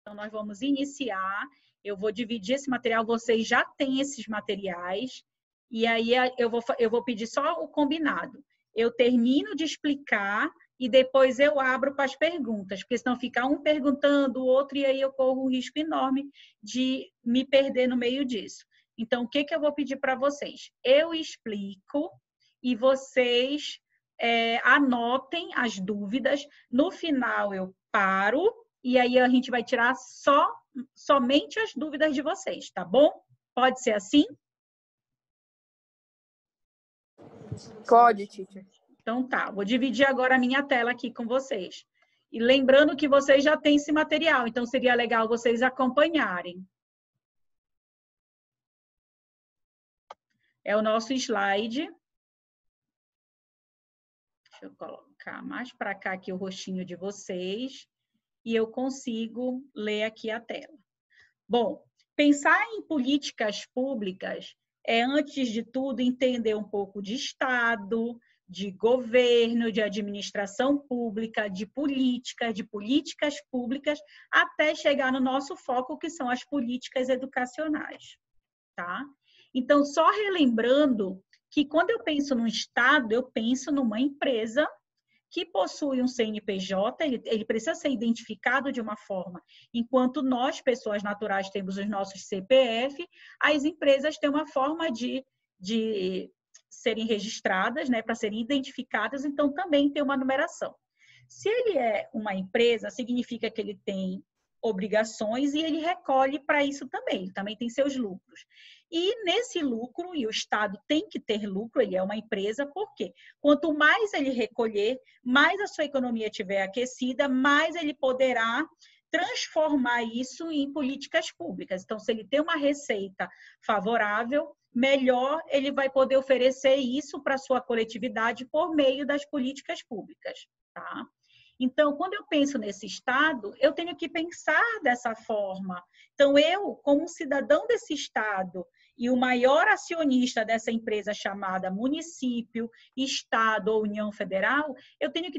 Então, nós vamos iniciar. Eu vou dividir esse material, vocês já têm esses materiais, e aí eu vou pedir só o combinado. Eu termino de explicar e depois eu abro para as perguntas, porque senão fica um perguntando, o outro, e aí eu corro um risco enorme de me perder no meio disso. Então, o que eu vou pedir para vocês? Eu explico e vocês anotem as dúvidas. No final, eu paro e aí a gente vai tirar somente as dúvidas de vocês, tá bom? Pode ser assim? Pode, teacher. Então tá, vou dividir agora a minha tela aqui com vocês. E lembrando que vocês já têm esse material, então seria legal vocês acompanharem. É o nosso slide. Deixa eu colocar mais para cá aqui o rostinho de vocês e eu consigo ler aqui a tela. Bom, pensar em políticas públicas é, antes de tudo, entender um pouco de Estado, de governo, de administração pública, de políticas públicas, até chegar no nosso foco, que são as políticas educacionais, tá? Então, só relembrando que quando eu penso num Estado, eu penso numa empresa que possui um CNPJ, ele precisa ser identificado de uma forma. Enquanto nós, pessoas naturais, temos os nossos CPF, as empresas têm uma forma de serem registradas, né, para serem identificadas, então também tem uma numeração. Se ele é uma empresa, significa que ele tem obrigações e ele recolhe para isso também, ele também tem seus lucros. E nesse lucro, e o Estado tem que ter lucro, ele é uma empresa, por quê? Quanto mais ele recolher, mais a sua economia estiver aquecida, mais ele poderá transformar isso em políticas públicas. Então, se ele tem uma receita favorável, melhor ele vai poder oferecer isso para a sua coletividade por meio das políticas públicas, tá? Então, quando eu penso nesse Estado, eu tenho que pensar dessa forma. Então, eu, como cidadão desse Estado e o maior acionista dessa empresa chamada município, Estado ou União Federal, eu tenho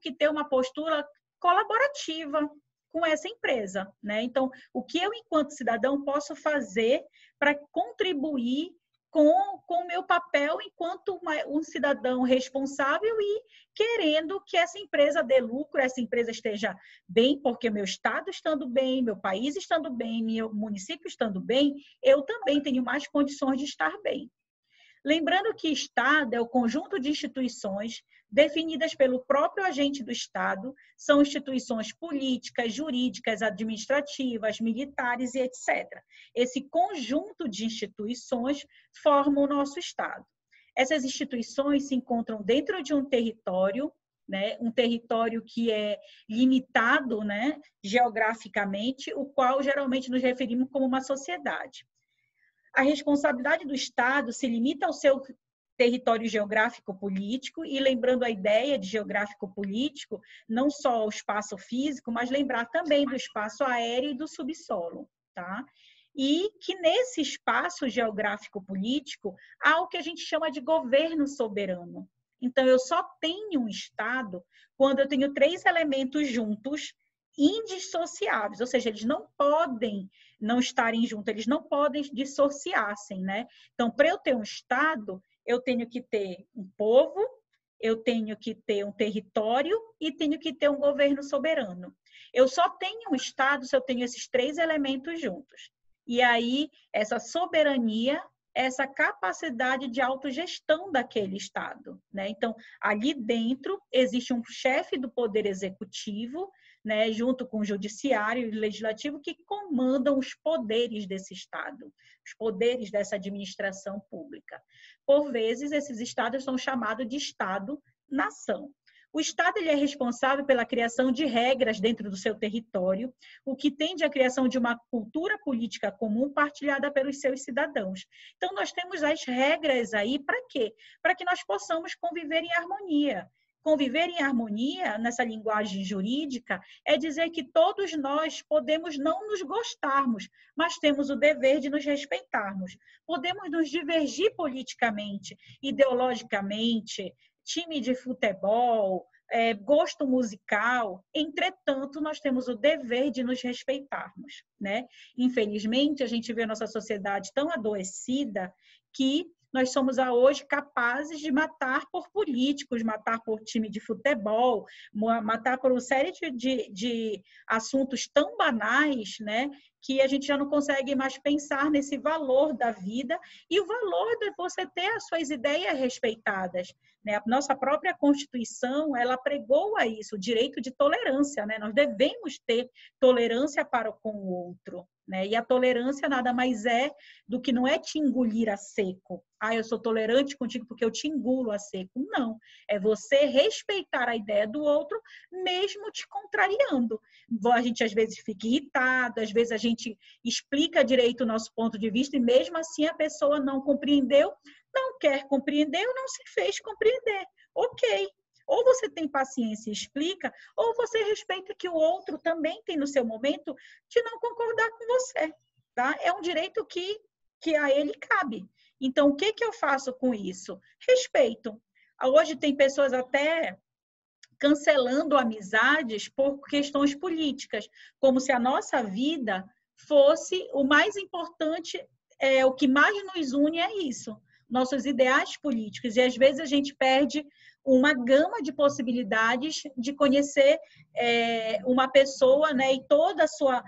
que ter uma postura colaborativa com essa empresa, né? Então, o que eu, enquanto cidadão, posso fazer para contribuir com o meu papel enquanto um cidadão responsável e querendo que essa empresa dê lucro, essa empresa esteja bem, porque meu Estado estando bem, meu país estando bem, meu município estando bem, eu também tenho mais condições de estar bem. Lembrando que Estado é o conjunto de instituições definidas pelo próprio agente do Estado, são instituições políticas, jurídicas, administrativas, militares e etc. Esse conjunto de instituições forma o nosso Estado. Essas instituições se encontram dentro de um território, né, um território que é limitado, né, geograficamente, o qual geralmente nos referimos como uma sociedade. A responsabilidade do Estado se limita ao seu território geográfico-político e lembrando a ideia de geográfico-político, não só ao espaço físico, mas lembrar também do espaço aéreo e do subsolo, tá? E que nesse espaço geográfico-político há o que a gente chama de governo soberano. Então, eu só tenho um Estado quando eu tenho 3 elementos juntos, indissociáveis, ou seja, eles não podem não estarem juntos, eles não podem dissociar-se, né? Então, para eu ter um Estado, eu tenho que ter um povo, eu tenho que ter um território e tenho que ter um governo soberano. Eu só tenho um Estado se eu tenho esses 3 elementos juntos. E aí, essa soberania, essa capacidade de autogestão daquele Estado, né? Então, ali dentro existe um chefe do poder executivo, né, junto com o judiciário e o legislativo, que comandam os poderes desse Estado, os poderes dessa administração pública. Por vezes, esses estados são chamados de Estado-nação. O Estado ele é responsável pela criação de regras dentro do seu território, o que tende à criação de uma cultura política comum partilhada pelos seus cidadãos. Então, nós temos as regras aí para quê? Para que nós possamos conviver em harmonia. Conviver em harmonia, nessa linguagem jurídica, é dizer que todos nós podemos não nos gostarmos, mas temos o dever de nos respeitarmos. Podemos nos divergir politicamente, ideologicamente, time de futebol, gosto musical, entretanto, nós temos o dever de nos respeitarmos, né? Infelizmente, a gente vê a nossa sociedade tão adoecida que nós somos hoje capazes de matar por políticos, matar por time de futebol, matar por uma série de assuntos tão banais, né? Que a gente já não consegue mais pensar nesse valor da vida e o valor de você ter as suas ideias respeitadas, né? A nossa própria Constituição, ela pregou a isso, o direito de tolerância, né? Nós devemos ter tolerância para com o outro, né? E a tolerância nada mais é do que não é te engolir a seco. Ah, eu sou tolerante contigo porque eu te engulo a seco. Não, é você respeitar a ideia do outro, mesmo te contrariando. A gente às vezes fica irritado, às vezes a gente explica direito o nosso ponto de vista e mesmo assim a pessoa não compreendeu, não quer compreender ou não se fez compreender. Ok. Ou você tem paciência e explica, ou você respeita que o outro também tem no seu momento de não concordar com você. Tá? É um direito que a ele cabe. Então, o que eu faço com isso? Respeito. Hoje tem pessoas até cancelando amizades por questões políticas, como se a nossa vida fosse o mais importante, o que mais nos une é isso, nossos ideais políticos. E às vezes a gente perde uma gama de possibilidades de conhecer uma pessoa, né, e toda a sua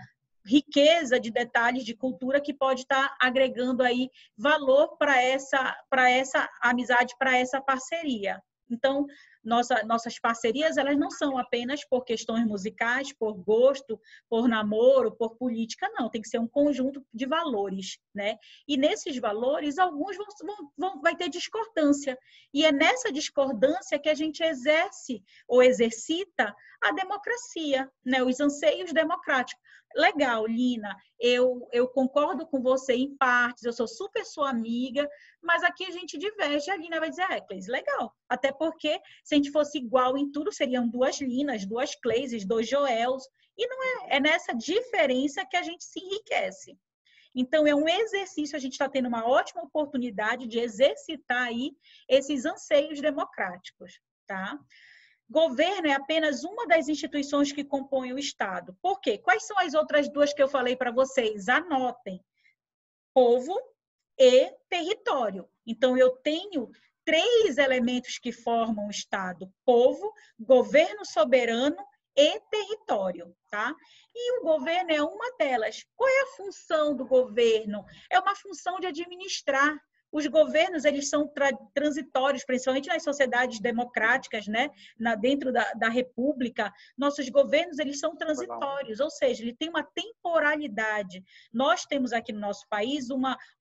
riqueza de detalhes de cultura que pode estar agregando aí valor para essa amizade, para essa parceria. Então, nossas parcerias, elas não são apenas por questões musicais, por gosto, por namoro, por política, não. Tem que ser um conjunto de valores, né? E nesses valores, alguns vai ter discordância. E é nessa discordância que a gente exerce ou exercita a democracia, né? Os anseios democráticos. Legal, Lina, eu concordo com você em partes, eu sou super sua amiga, mas aqui a gente diverge. A Lina vai dizer, Cleis, legal. Até porque, se a gente fosse igual em tudo, seriam duas Linas, duas Cleises, dois Joels. E não é nessa diferença que a gente se enriquece. Então, é um exercício, a gente está tendo uma ótima oportunidade de exercitar aí esses anseios democráticos, tá? Governo é apenas uma das instituições que compõem o Estado. Por quê? Quais são as outras duas que eu falei para vocês? Anotem. Povo e território. Então, eu tenho 3 elementos que formam o Estado: povo, governo soberano e território, tá? E o governo é uma delas. Qual é a função do governo? É uma função de administrar. Os governos, eles são transitórios, principalmente nas sociedades democráticas, né? Dentro da república, nossos governos, eles são transitórios, ou seja, ele tem uma temporalidade. Nós temos aqui no nosso país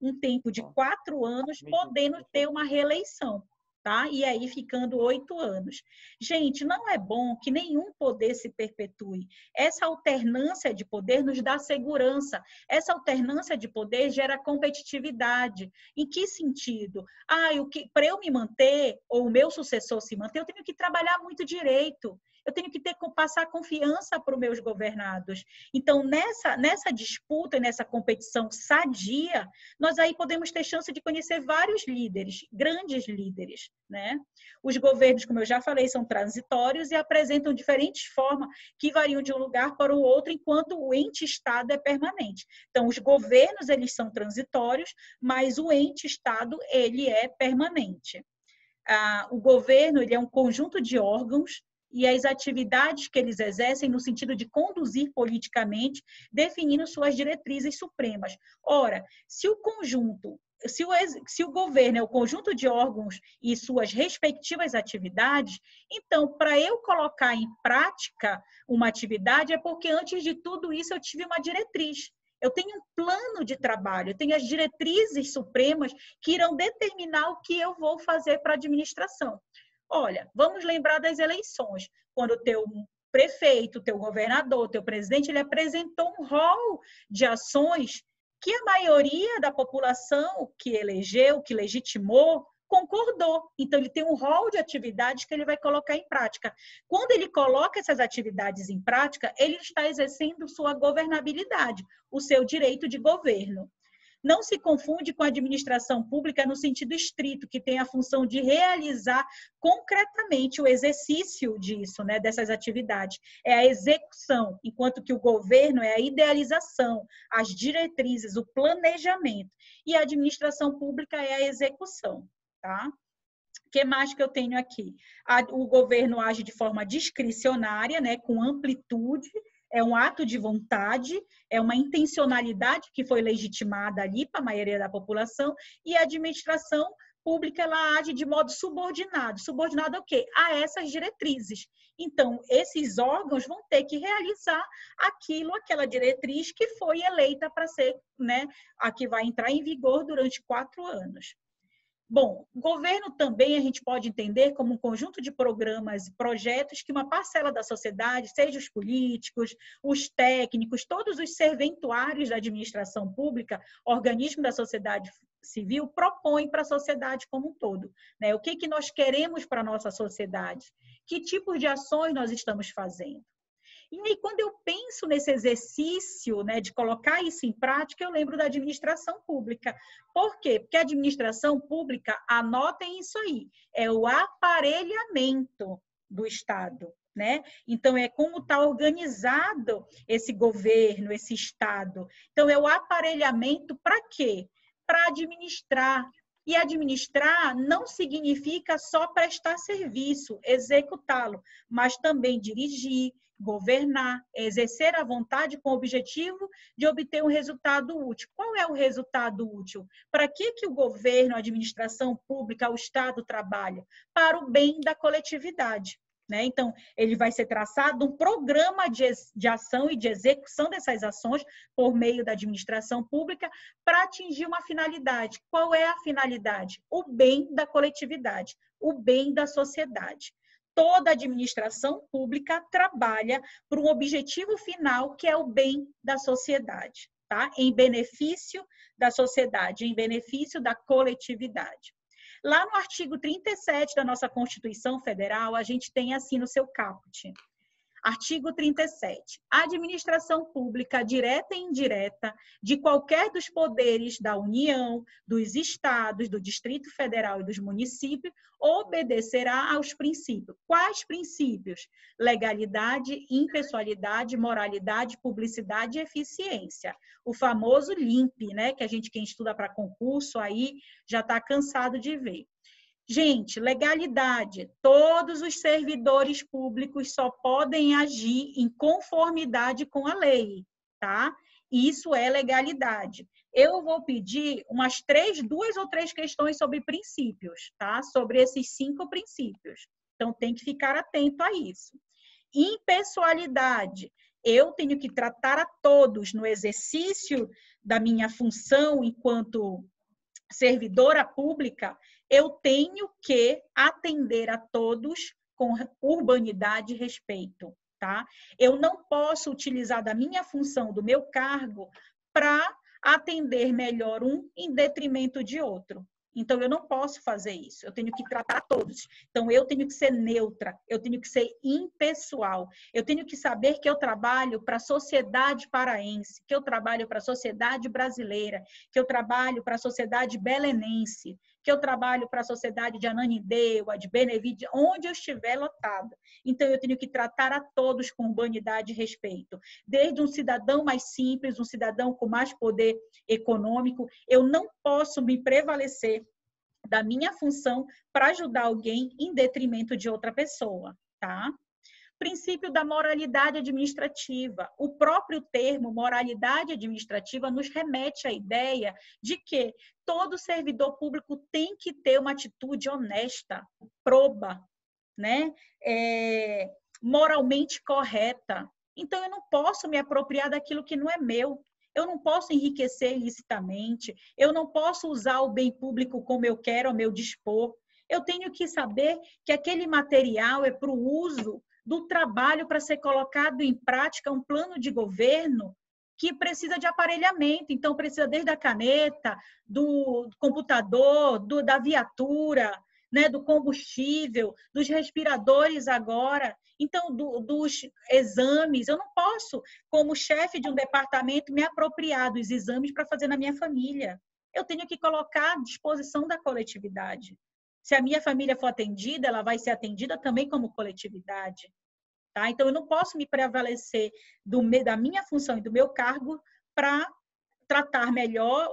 um tempo de 4 anos, podendo ter uma reeleição. Tá? E aí ficando 8 anos. Gente, não é bom que nenhum poder se perpetue. Essa alternância de poder nos dá segurança. Essa alternância de poder gera competitividade. Em que sentido? Para eu me manter, ou o meu sucessor se manter, eu tenho que trabalhar muito direito. Eu tenho que passar confiança para os meus governados. Então, nessa disputa, nessa competição sadia, nós aí podemos ter chance de conhecer vários líderes, grandes líderes, né? Os governos, como eu já falei, são transitórios e apresentam diferentes formas que variam de um lugar para o outro, enquanto o ente-Estado é permanente. Então, os governos, eles são transitórios, mas o ente-Estado, ele é permanente. O governo, ele é um conjunto de órgãos e as atividades que eles exercem no sentido de conduzir politicamente, definindo suas diretrizes supremas. Ora, se o governo é o conjunto de órgãos e suas respectivas atividades, então, para eu colocar em prática uma atividade, é porque antes de tudo isso eu tive uma diretriz. Eu tenho um plano de trabalho, eu tenho as diretrizes supremas que irão determinar o que eu vou fazer para a administração. Olha, vamos lembrar das eleições, quando o teu prefeito, o teu governador, o teu presidente, ele apresentou um rol de ações que a maioria da população que elegeu, que legitimou, concordou. Então, ele tem um rol de atividades que ele vai colocar em prática. Quando ele coloca essas atividades em prática, ele está exercendo sua governabilidade, o seu direito de governo. não se confunde com a administração pública no sentido estrito, que tem a função de realizar concretamente o exercício disso, né, dessas atividades. É a execução, enquanto que o governo é a idealização, as diretrizes, o planejamento. E a administração pública é a execução, tá? O que mais que eu tenho aqui? O governo age de forma discricionária, né, com amplitude, é um ato de vontade, é uma intencionalidade que foi legitimada ali para a maioria da população, e a administração pública ela age de modo subordinado. Subordinado ao quê? A essas diretrizes. Então, esses órgãos vão ter que realizar aquela diretriz que foi eleita para ser, né, a que vai entrar em vigor durante 4 anos. Bom, governo também a gente pode entender como um conjunto de programas e projetos que uma parcela da sociedade, seja os políticos, os técnicos, todos os serventuários da administração pública, organismo da sociedade civil, propõem para a sociedade como um todo, né? O que nós queremos para a nossa sociedade? Que tipos de ações nós estamos fazendo? E aí, quando eu penso nesse exercício, né, de colocar isso em prática, eu lembro da administração pública. Por quê? Porque a administração pública, anotem isso aí, é o aparelhamento do Estado, né? Então, é como está organizado esse governo, esse Estado. Então, é o aparelhamento para quê? Para administrar. E administrar não significa só prestar serviço, executá-lo, mas também dirigir, governar, exercer a vontade com o objetivo de obter um resultado útil. Qual é o resultado útil? Para que o governo, a administração pública, o Estado trabalha? Para o bem da coletividade. Né? Então, ele vai ser traçado um programa de ação e de execução dessas ações por meio da administração pública para atingir uma finalidade. Qual é a finalidade? O bem da coletividade, o bem da sociedade. Toda administração pública trabalha para um objetivo final, que é o bem da sociedade, tá? Em benefício da sociedade, em benefício da coletividade. Lá no artigo 37 da nossa Constituição Federal, a gente tem assim no seu caput. Artigo 37. A administração pública, direta e indireta, de qualquer dos poderes da União, dos estados, do Distrito Federal e dos municípios, obedecerá aos princípios. Quais princípios? Legalidade, impessoalidade, moralidade, publicidade e eficiência. O famoso LIMP, né? Que quem estuda para concurso aí já está cansado de ver. Gente, legalidade. Todos os servidores públicos só podem agir em conformidade com a lei, tá? Isso é legalidade. Eu vou pedir umas 2 ou 3 questões sobre princípios, tá? Sobre esses 5 princípios. Então, tem que ficar atento a isso. Impessoalidade. Eu tenho que tratar a todos no exercício da minha função enquanto servidora pública, eu tenho que atender a todos com urbanidade e respeito, tá? Eu não posso utilizar da minha função, do meu cargo, para atender melhor um em detrimento de outro. Então, eu não posso fazer isso. Eu tenho que tratar todos. Então, eu tenho que ser neutra, eu tenho que ser impessoal. Eu tenho que saber que eu trabalho para a sociedade paraense, que eu trabalho para a sociedade brasileira, que eu trabalho para a sociedade belenense, que eu trabalho para a sociedade de Ananindeua, de Benevides, onde eu estiver lotada. Então, eu tenho que tratar a todos com urbanidade e respeito. Desde um cidadão mais simples, um cidadão com mais poder econômico, eu não posso me prevalecer da minha função para ajudar alguém em detrimento de outra pessoa, tá? Princípio da moralidade administrativa. O próprio termo moralidade administrativa nos remete à ideia de que todo servidor público tem que ter uma atitude honesta, proba, né? Moralmente correta. Então, eu não posso me apropriar daquilo que não é meu. Eu não posso enriquecer ilicitamente. Eu não posso usar o bem público como eu quero, ao meu dispor. Eu tenho que saber que aquele material é para o uso do trabalho para ser colocado em prática um plano de governo que precisa de aparelhamento. Então, precisa desde a caneta, do computador, da viatura, né, do combustível, dos respiradores agora, então dos exames. Eu não posso, como chefe de um departamento, me apropriar dos exames para fazer na minha família. Eu tenho que colocar à disposição da coletividade. Se a minha família for atendida, ela vai ser atendida também como coletividade. Tá? Então, eu não posso me prevalecer da minha função e do meu cargo para tratar melhor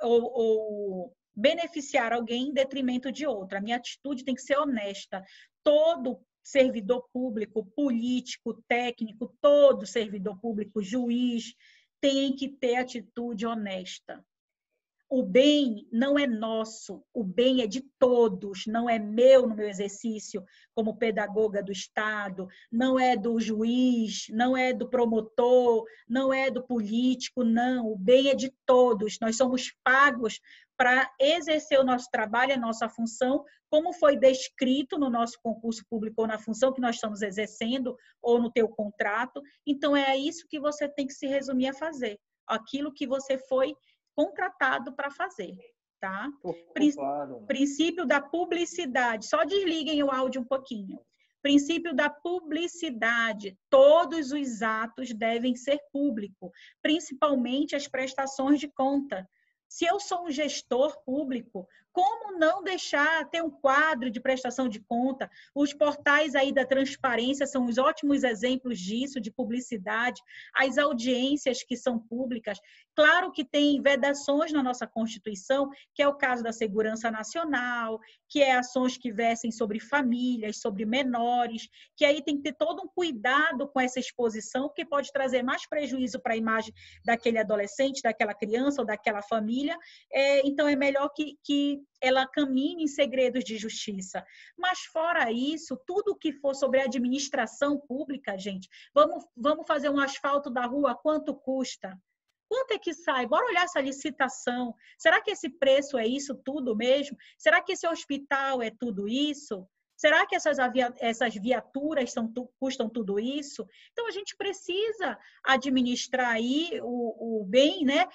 ou beneficiar alguém em detrimento de outro. A minha atitude tem que ser honesta. Todo servidor público, político, técnico, todo servidor público, juiz, tem que ter atitude honesta. O bem não é nosso, o bem é de todos, não é meu no meu exercício como pedagoga do Estado, não é do juiz, não é do promotor, não é do político, não. O bem é de todos. Nós somos pagos para exercer o nosso trabalho, a nossa função, como foi descrito no nosso concurso público ou na função que nós estamos exercendo ou no teu contrato. Então, é isso que você tem que se resumir a fazer. Aquilo que você foi contratado para fazer, tá? Claro. Princípio da publicidade. Só desliguem o áudio um pouquinho. Princípio da publicidade. Todos os atos devem ser públicos, principalmente as prestações de conta. Se eu sou um gestor público, como não deixar ter um quadro de prestação de conta? Os portais aí da transparência são os ótimos exemplos disso, de publicidade, as audiências que são públicas. Claro que tem vedações na nossa Constituição, que é o caso da segurança nacional, que é ações que versem sobre famílias, sobre menores, que aí tem que ter todo um cuidado com essa exposição, porque pode trazer mais prejuízo para a imagem daquele adolescente, daquela criança ou daquela família. Então, é melhor que ela caminhe em segredos de justiça. Mas, fora isso, tudo que for sobre administração pública, gente, vamos fazer um asfalto da rua, quanto custa? Quanto é que sai? Bora olhar essa licitação. Será que esse preço é isso tudo mesmo? Será que esse hospital é tudo isso? Será que essas viaturas custam tudo isso? Então, a gente precisa administrar aí o bem, né?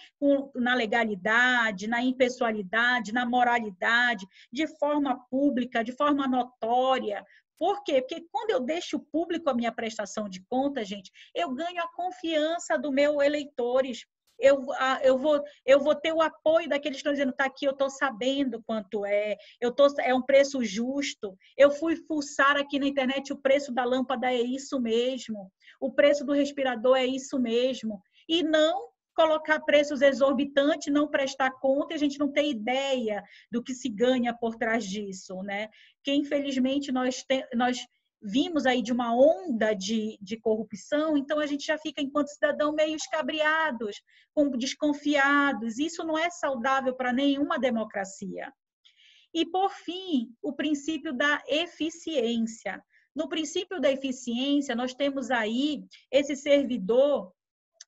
Na legalidade, na impessoalidade, na moralidade, de forma pública, de forma notória. Por quê? Porque quando eu deixo público a minha prestação de conta, gente, eu ganho a confiança dos meus eleitores. Eu vou ter o apoio daqueles que estão dizendo, tá aqui, eu estou sabendo quanto é um preço justo. Eu fui fuçar aqui na internet, o preço da lâmpada é isso mesmo, o preço do respirador é isso mesmo. E não colocar preços exorbitantes, não prestar conta, e a gente não tem ideia do que se ganha por trás disso, né? Que, infelizmente, nós vimos aí de uma onda de corrupção, então a gente já fica, enquanto cidadão, meio escabriados, desconfiados. Isso não é saudável para nenhuma democracia. E, por fim, o princípio da eficiência. No princípio da eficiência, nós temos aí esse servidor,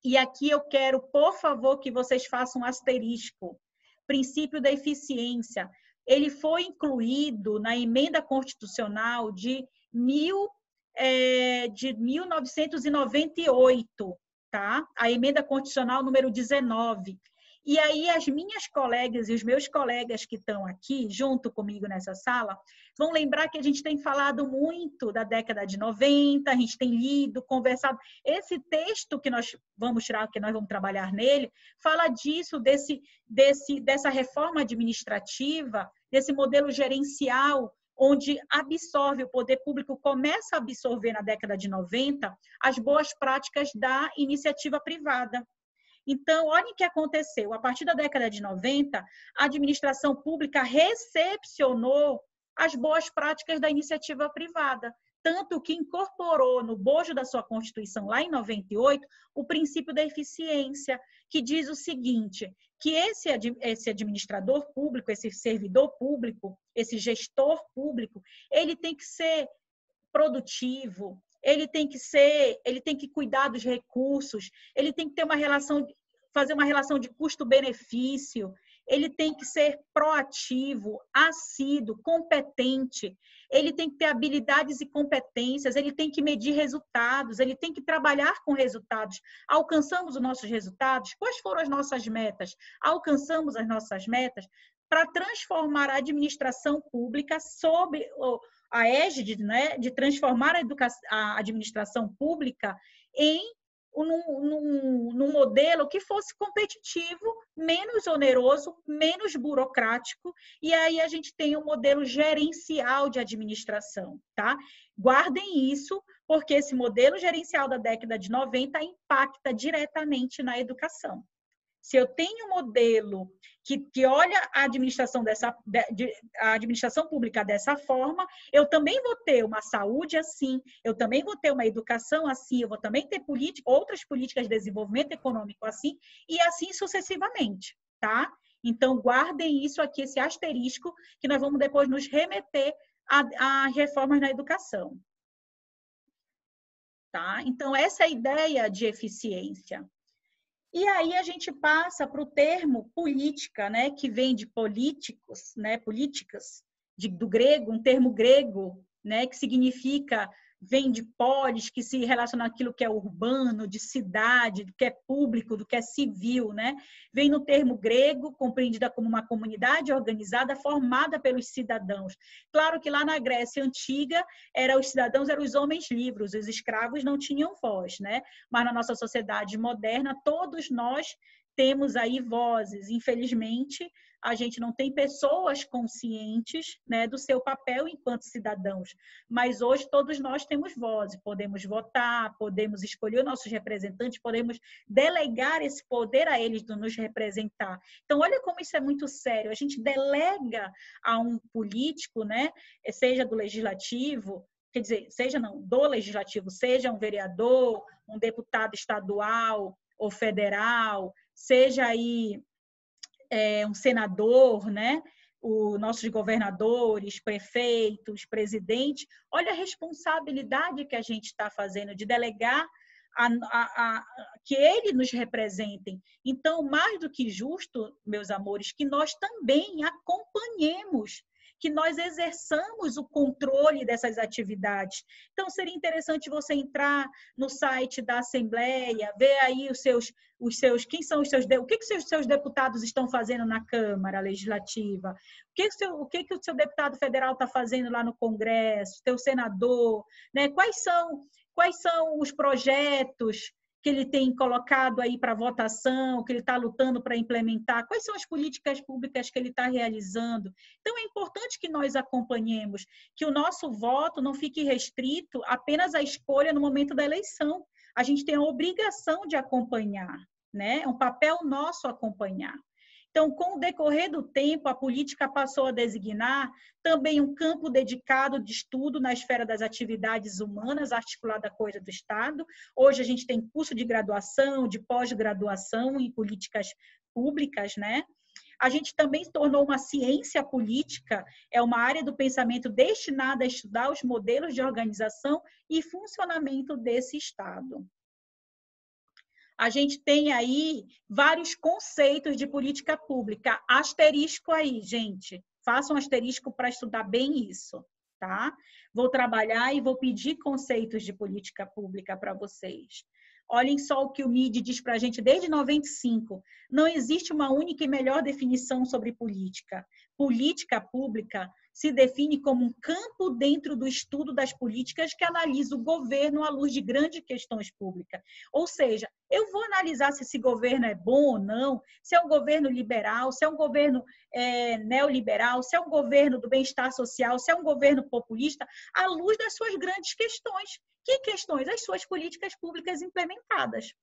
e aqui eu quero, por favor, que vocês façam um asterisco. Princípio da eficiência. Ele foi incluído na emenda constitucional de 1998, tá? A emenda constitucional número 19. E aí as minhas colegas e os meus colegas que estão aqui junto comigo nessa sala vão lembrar que a gente tem falado muito da década de 90, a gente tem lido, conversado. Esse texto que nós vamos tirar, que nós vamos trabalhar nele, fala disso, dessa reforma administrativa, desse modelo gerencial, onde absorve, o poder público começa a absorver na década de 90 as boas práticas da iniciativa privada. Então, olhem o que aconteceu. A partir da década de 90, a administração pública recepcionou as boas práticas da iniciativa privada, tanto que incorporou no bojo da sua Constituição, lá em 98, o princípio da eficiência, que diz o seguinte, que esse administrador público, esse servidor público, esse gestor público, ele tem que ser produtivo, ele tem que cuidar dos recursos, ele tem que ter fazer uma relação de custo-benefício, ele tem que ser proativo, assíduo, competente, ele tem que ter habilidades e competências, ele tem que medir resultados, ele tem que trabalhar com resultados. Alcançamos os nossos resultados? Quais foram as nossas metas? Alcançamos as nossas metas? Para transformar a administração pública sob a égide, né, de transformar a administração pública em num modelo que fosse competitivo, menos oneroso, menos burocrático, e aí a gente tem um modelo gerencial de administração, tá? Guardem isso, porque esse modelo gerencial da década de 90 impacta diretamente na educação. Se eu tenho um modelo que olha a administração, a administração pública dessa forma, eu também vou ter uma saúde assim, eu também vou ter uma educação assim, eu vou também ter outras políticas de desenvolvimento econômico assim, e assim sucessivamente, tá? Então, guardem isso aqui, esse asterisco, que nós vamos depois nos remeter a reformas na educação. Tá? Então, essa é a ideia de eficiência. E aí a gente passa para o termo política, né, que vem de políticos, né, políticas, do grego, um termo grego, né, que significa, vem de polis, que se relaciona àquilo que é urbano, de cidade, do que é público, do que é civil, né? Vem no termo grego, compreendida como uma comunidade organizada formada pelos cidadãos. Claro que lá na Grécia Antiga, os cidadãos eram os homens livres, os escravos não tinham voz, né? Mas na nossa sociedade moderna, todos nós temos aí vozes. Infelizmente, a gente não tem pessoas conscientes, né, do seu papel enquanto cidadãos. Mas hoje todos nós temos voz, podemos votar, podemos escolher nossos representantes, podemos delegar esse poder a eles de nos representar. Então, olha como isso é muito sério. A gente delega a um político, né, seja do legislativo, quer dizer, do legislativo, seja um vereador, um deputado estadual ou federal, seja aí um senador, né? Os nossos governadores, prefeitos, presidentes, olha a responsabilidade que a gente está fazendo de delegar que eles nos representem. Então, mais do que justo, meus amores, que nós também acompanhemos, que nós exerçamos o controle dessas atividades. Então, seria interessante você entrar no site da Assembleia, ver aí quem são o que os seus deputados estão fazendo na Câmara Legislativa, o que o seu deputado federal está fazendo lá no Congresso, seu senador, né? Quais são os projetos que ele tem colocado aí para votação, que ele está lutando para implementar, quais são as políticas públicas que ele está realizando. Então, é importante que nós acompanhemos, que o nosso voto não fique restrito apenas à escolha no momento da eleição. A gente tem a obrigação de acompanhar, né? É um papel nosso acompanhar. Então, com o decorrer do tempo, a política passou a designar também um campo dedicado de estudo na esfera das atividades humanas, articulada à coisa do Estado. Hoje a gente tem curso de graduação, de pós-graduação em políticas públicas, né? A gente também se tornou uma ciência política, é uma área do pensamento destinada a estudar os modelos de organização e funcionamento desse Estado. A gente tem aí vários conceitos de política pública. Asterisco aí, gente. Façam um asterisco para estudar bem isso, tá? Vou trabalhar e vou pedir conceitos de política pública para vocês. Olhem só o que o MIDI diz para a gente desde 95. Não existe uma única e melhor definição sobre política. Política pública se define como um campo dentro do estudo das políticas que analisa o governo à luz de grandes questões públicas. Ou seja, eu vou analisar se esse governo é bom ou não, se é um governo liberal, se é um governo neoliberal, se é um governo do bem-estar social, se é um governo populista, à luz das suas grandes questões. Que questões? As suas políticas públicas implementadas.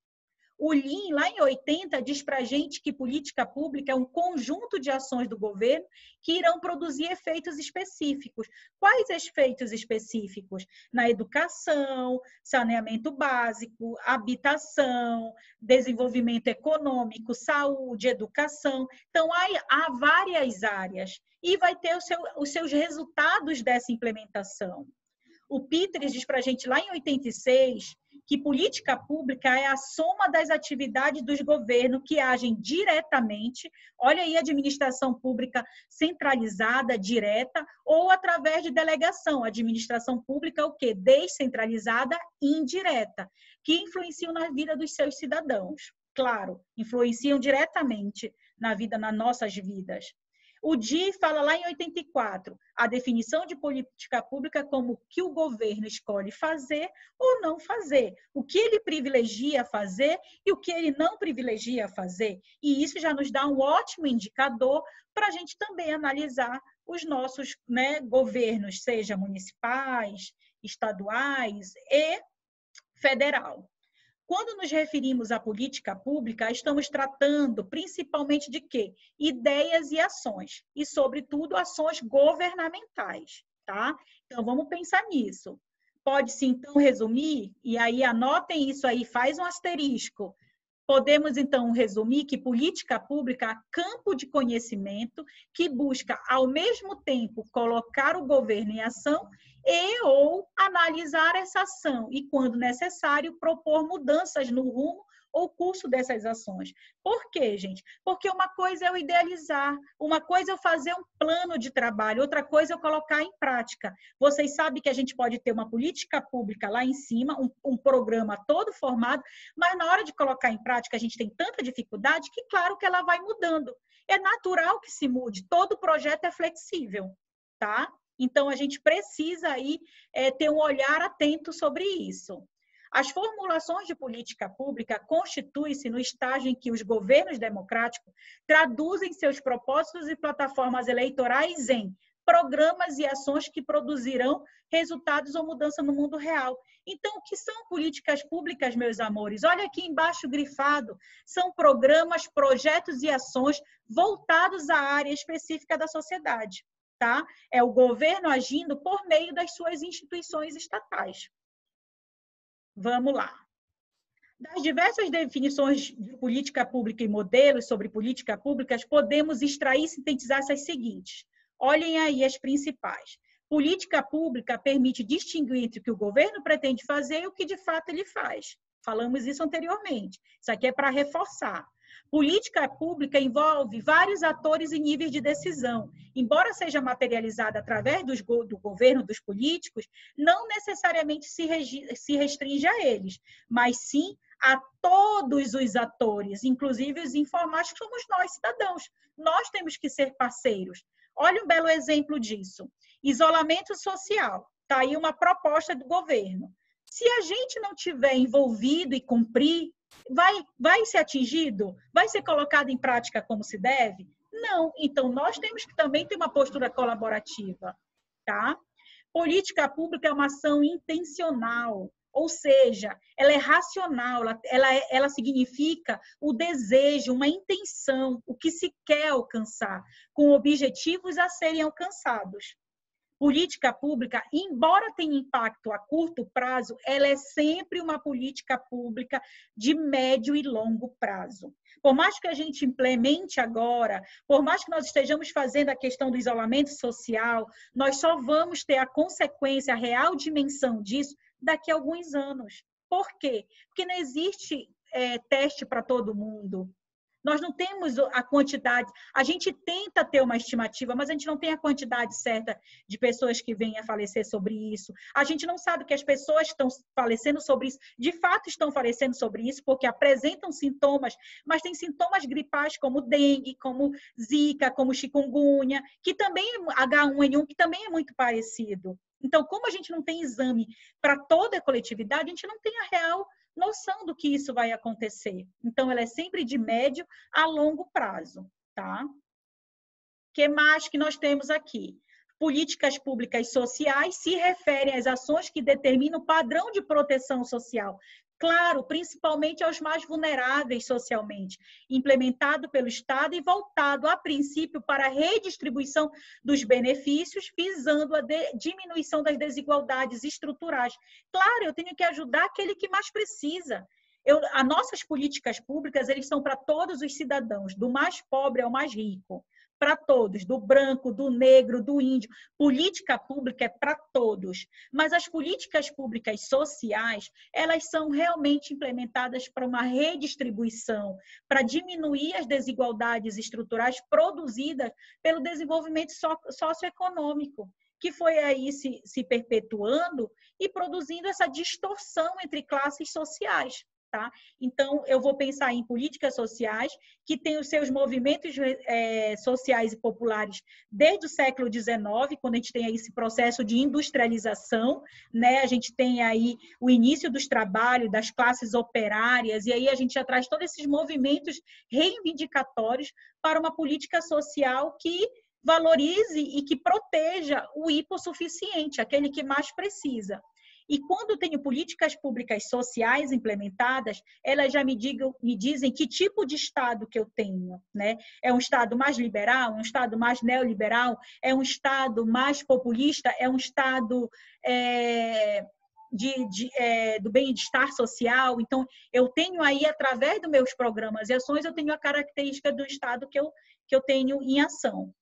O Lean, lá em 80, diz para a gente que política pública é um conjunto de ações do governo que irão produzir efeitos específicos. Quais efeitos específicos? Na educação, saneamento básico, habitação, desenvolvimento econômico, saúde, educação. Então, há várias áreas e vai ter os seus resultados dessa implementação. O Peters diz para a gente lá em 86 que política pública é a soma das atividades dos governos que agem diretamente, olha aí, administração pública centralizada, direta, ou através de delegação, administração pública o quê? Descentralizada, indireta, que influenciam na vida dos seus cidadãos. Claro, influenciam diretamente na vida, nas nossas vidas. O DI fala lá em 84, a definição de política pública como o que o governo escolhe fazer ou não fazer, o que ele privilegia fazer e o que ele não privilegia fazer. E isso já nos dá um ótimo indicador para a gente também analisar os nossos, né, governos, seja municipais, estaduais e federal. Quando nos referimos à política pública, estamos tratando principalmente de quê? Ideias e ações, e, sobretudo, ações governamentais, tá? Então, vamos pensar nisso. Pode-se, então, resumir, e aí anotem isso aí, faz um asterisco. Podemos, então, resumir que política pública é campo de conhecimento que busca, ao mesmo tempo, colocar o governo em ação e ou analisar essa ação e, quando necessário, propor mudanças no rumo ou curso dessas ações. Por quê, gente? Porque uma coisa é eu idealizar, uma coisa é eu fazer um plano de trabalho, outra coisa é eu colocar em prática. Vocês sabem que a gente pode ter uma política pública lá em cima, um programa todo formado, mas na hora de colocar em prática a gente tem tanta dificuldade que, claro, que ela vai mudando. É natural que se mude, todo projeto é flexível, tá? Então, a gente precisa aí ter um olhar atento sobre isso. As formulações de política pública constituem-se no estágio em que os governos democráticos traduzem seus propósitos e plataformas eleitorais em programas e ações que produzirão resultados ou mudança no mundo real. Então, o que são políticas públicas, meus amores? Olha aqui embaixo grifado, são programas, projetos e ações voltados à área específica da sociedade, tá? É o governo agindo por meio das suas instituições estatais. Vamos lá. Das diversas definições de política pública e modelos sobre políticas públicas, podemos extrair e sintetizar essas seguintes. Olhem aí as principais. Política pública permite distinguir entre o que o governo pretende fazer e o que de fato ele faz. Falamos isso anteriormente. Isso aqui é para reforçar. Política pública envolve vários atores e níveis de decisão. Embora seja materializada através do governo, dos políticos, não necessariamente se restringe a eles, mas sim a todos os atores, inclusive os informais, que somos nós, cidadãos. Nós temos que ser parceiros. Olha um belo exemplo disso. Isolamento social. Está aí uma proposta do governo. Se a gente não tiver envolvido e cumprir, vai ser atingido? Vai ser colocado em prática como se deve? Não. Então, nós temos que também ter uma postura colaborativa, tá? Política pública é uma ação intencional, ou seja, ela é racional, ela significa o desejo, uma intenção, o que se quer alcançar, com objetivos a serem alcançados. Política pública, embora tenha impacto a curto prazo, ela é sempre uma política pública de médio e longo prazo. Por mais que a gente implemente agora, por mais que nós estejamos fazendo a questão do isolamento social, nós só vamos ter a consequência, a real dimensão disso daqui a alguns anos. Por quê? Porque não existe teste para todo mundo. Nós não temos a quantidade, a gente tenta ter uma estimativa, mas a gente não tem a quantidade certa de pessoas que vêm a falecer sobre isso. A gente não sabe que as pessoas estão falecendo sobre isso, de fato estão falecendo sobre isso, porque apresentam sintomas, mas tem sintomas gripais como dengue, como zika, como chikungunya, que também é H1N1, que também é muito parecido. Então, como a gente não tem exame para toda a coletividade, a gente não tem a real noção do que isso vai acontecer. Então, ela é sempre de médio a longo prazo, tá? O que mais que nós temos aqui? Políticas públicas sociais se referem às ações que determinam o padrão de proteção social. Claro, principalmente aos mais vulneráveis socialmente, implementado pelo Estado e voltado, a princípio, para a redistribuição dos benefícios, visando a diminuição das desigualdades estruturais. Claro, eu tenho que ajudar aquele que mais precisa. As nossas políticas públicas, eles são para todos os cidadãos, do mais pobre ao mais rico, para todos, do branco, do negro, do índio. Política pública é para todos, mas as políticas públicas sociais, elas são realmente implementadas para uma redistribuição, para diminuir as desigualdades estruturais produzidas pelo desenvolvimento socioeconômico, que foi aí se perpetuando e produzindo essa distorção entre classes sociais. Tá? Então, eu vou pensar em políticas sociais que têm os seus movimentos sociais e populares desde o século XIX, quando a gente tem aí esse processo de industrialização, né? A gente tem aí o início dos trabalhos, das classes operárias, e aí a gente já traz todos esses movimentos reivindicatórios para uma política social que valorize e que proteja o hipossuficiente, aquele que mais precisa. E quando eu tenho políticas públicas sociais implementadas, elas já me dizem que tipo de Estado que eu tenho, né? É um Estado mais liberal? É um Estado mais neoliberal? É um Estado mais populista? É um Estado do bem-estar social? Então, eu tenho aí, através dos meus programas e ações, eu tenho a característica do Estado que eu tenho em ação.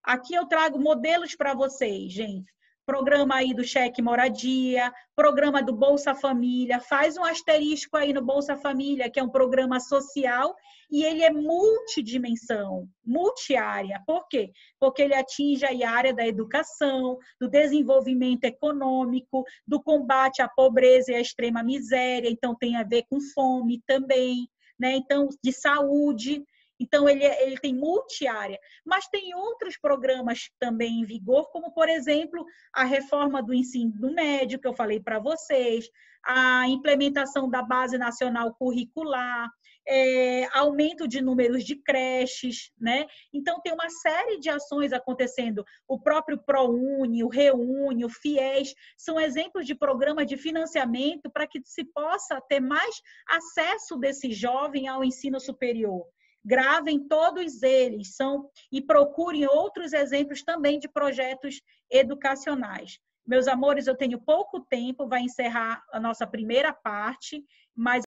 Aqui eu trago modelos para vocês, gente. Programa aí do Cheque Moradia, programa do Bolsa Família, faz um asterisco aí no Bolsa Família, que é um programa social, e ele é multidimensão, multiárea. Por quê? Porque ele atinge aí a área da educação, do desenvolvimento econômico, do combate à pobreza e à extrema miséria, então tem a ver com fome também, né? Então, de saúde. Então, ele tem multiárea, mas tem outros programas também em vigor, como, por exemplo, a reforma do ensino médio, que eu falei para vocês, a implementação da Base Nacional Curricular, aumento de números de creches, né? Então, tem uma série de ações acontecendo. O próprio ProUni, o ReUni, o FIES, são exemplos de programas de financiamento para que se possa ter mais acesso desse jovem ao ensino superior. Gravem todos eles e procurem outros exemplos também de projetos educacionais. Meus amores, eu tenho pouco tempo, vai encerrar a nossa primeira parte, mas